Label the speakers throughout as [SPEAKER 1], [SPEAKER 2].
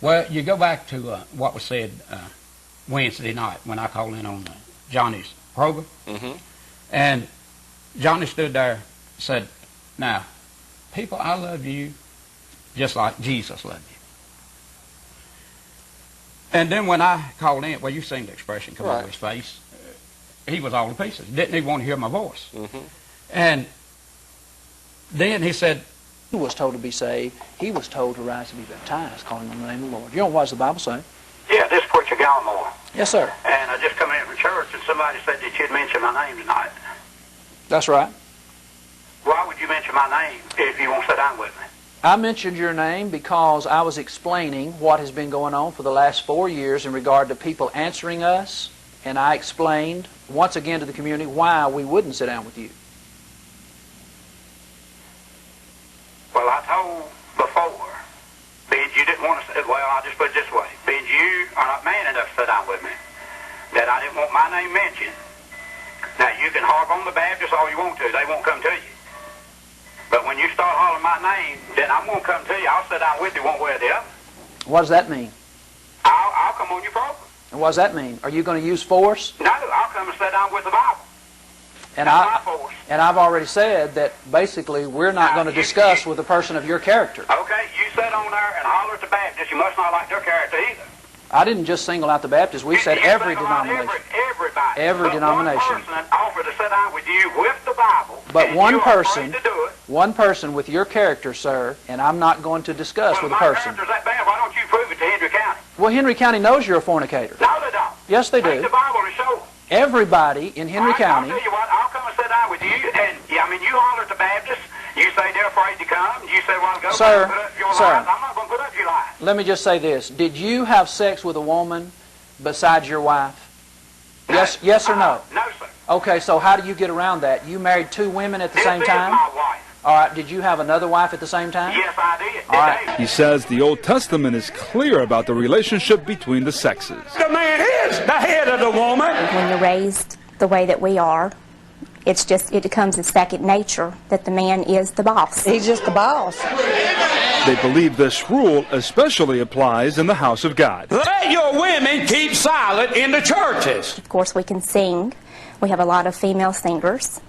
[SPEAKER 1] Well, you go back to what was said Wednesday night when I called in on Johnny's program. And Johnny stood there and said, now, people, I love you just like Jesus loved you. And then when I called in, well, you've seen the expression come over his face. He was all to pieces. Didn't even want to hear my voice. And then he said,
[SPEAKER 2] he was told to be saved. He was told to rise to be baptized, calling on the name of the Lord. You know what does the Bible say?
[SPEAKER 3] Yeah, this preacher Gallimore.
[SPEAKER 2] Yes, sir.
[SPEAKER 3] And I just come in from church, and somebody said that you'd mention my name tonight.
[SPEAKER 2] That's right.
[SPEAKER 3] Why would you mention my name if you won't sit down with me?
[SPEAKER 2] I mentioned your name because I was explaining what has been going on for the last 4 years in regard to people answering us, and I explained once again to the community why we wouldn't sit down with you.
[SPEAKER 3] Well, I told before, being you didn't want to, well, I'll just put it this way, being you are not man enough to sit down with me, that I didn't want my name mentioned. Now, you can harp on the Baptists all you want to. They won't come to you. But when you start hollering my name, then I'm going to come to you. I'll sit down with you one way or the other.
[SPEAKER 2] What does that mean?
[SPEAKER 3] I'll come on your program.
[SPEAKER 2] And what does that mean? Are you going to use force?
[SPEAKER 3] No, I'll come and sit down with the Bible.
[SPEAKER 2] And I've already said that basically we're not going to discuss with a person of your character.
[SPEAKER 3] Okay, you sit on there and holler at the Baptists. You must not like their character either.
[SPEAKER 2] I didn't just single out the Baptists. We said every denomination.
[SPEAKER 3] Everybody.
[SPEAKER 2] Every denomination.
[SPEAKER 3] One person offered to sit down with you with the Bible.
[SPEAKER 2] But one person with your character, sir, and I'm not going to discuss with a person.
[SPEAKER 3] Well, my character's that bad. Why don't you prove it to Henry County?
[SPEAKER 2] Well, Henry County knows you're a fornicator.
[SPEAKER 3] No, they don't.
[SPEAKER 2] Yes, they do.
[SPEAKER 3] Take the Bible to show them.
[SPEAKER 2] Everybody in Henry County.
[SPEAKER 3] I'll tell you what, I'll come and sit down with you, and I mean, you holler at the Baptists, you say they're afraid to come, you say, well, go
[SPEAKER 2] sir,
[SPEAKER 3] put up your lies. I'm not going to put up your lies.
[SPEAKER 2] Let me just say this. Did you have sex with a woman besides your wife?
[SPEAKER 3] No.
[SPEAKER 2] Yes or no?
[SPEAKER 3] No, sir.
[SPEAKER 2] Okay, so how do you get around that? You married 2 women at the same time?
[SPEAKER 3] This is my wife.
[SPEAKER 2] All right, did you have another wife at the same time?
[SPEAKER 3] Yes, I did.
[SPEAKER 2] All right.
[SPEAKER 4] He says the Old Testament is clear about the relationship between the sexes.
[SPEAKER 3] The man is the head of the woman.
[SPEAKER 5] When you're raised the way that we are, it becomes a second nature that the man is the boss.
[SPEAKER 6] He's just the boss.
[SPEAKER 4] They believe this rule especially applies in the house of God.
[SPEAKER 3] Let your women keep silent in the churches.
[SPEAKER 5] Of course, we can sing. We have a lot of female singers,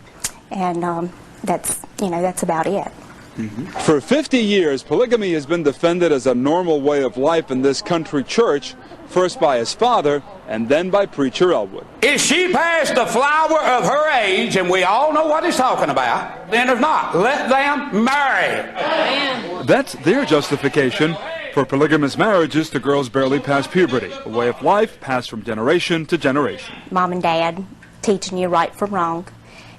[SPEAKER 5] and that's about it.
[SPEAKER 4] For 50 years, polygamy has been defended as a normal way of life in this country church, first by his father and then by Preacher Elwood.
[SPEAKER 3] If she passed the flower of her age, and we all know what he's talking about, then if not, let them marry.
[SPEAKER 4] That's their justification for polygamous marriages to girls barely past puberty, a way of life passed from generation to generation.
[SPEAKER 5] Mom and Dad teaching you right from wrong,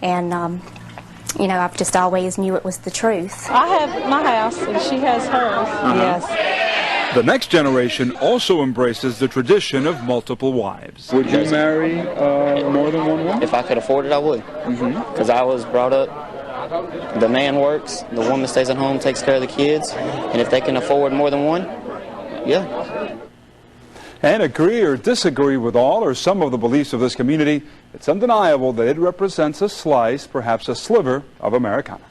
[SPEAKER 5] and I've just always knew it was the truth.
[SPEAKER 6] I have my house and she has hers. Yes.
[SPEAKER 4] The next generation also embraces the tradition of multiple wives.
[SPEAKER 7] Would you marry more than one woman?
[SPEAKER 8] If I could afford it, I would. Because I was brought up, the man works, the woman stays at home, takes care of the kids, and if they can afford more than one, yeah.
[SPEAKER 4] And agree or disagree with all or some of the beliefs of this community, it's undeniable that it represents a slice, perhaps a sliver, of Americana.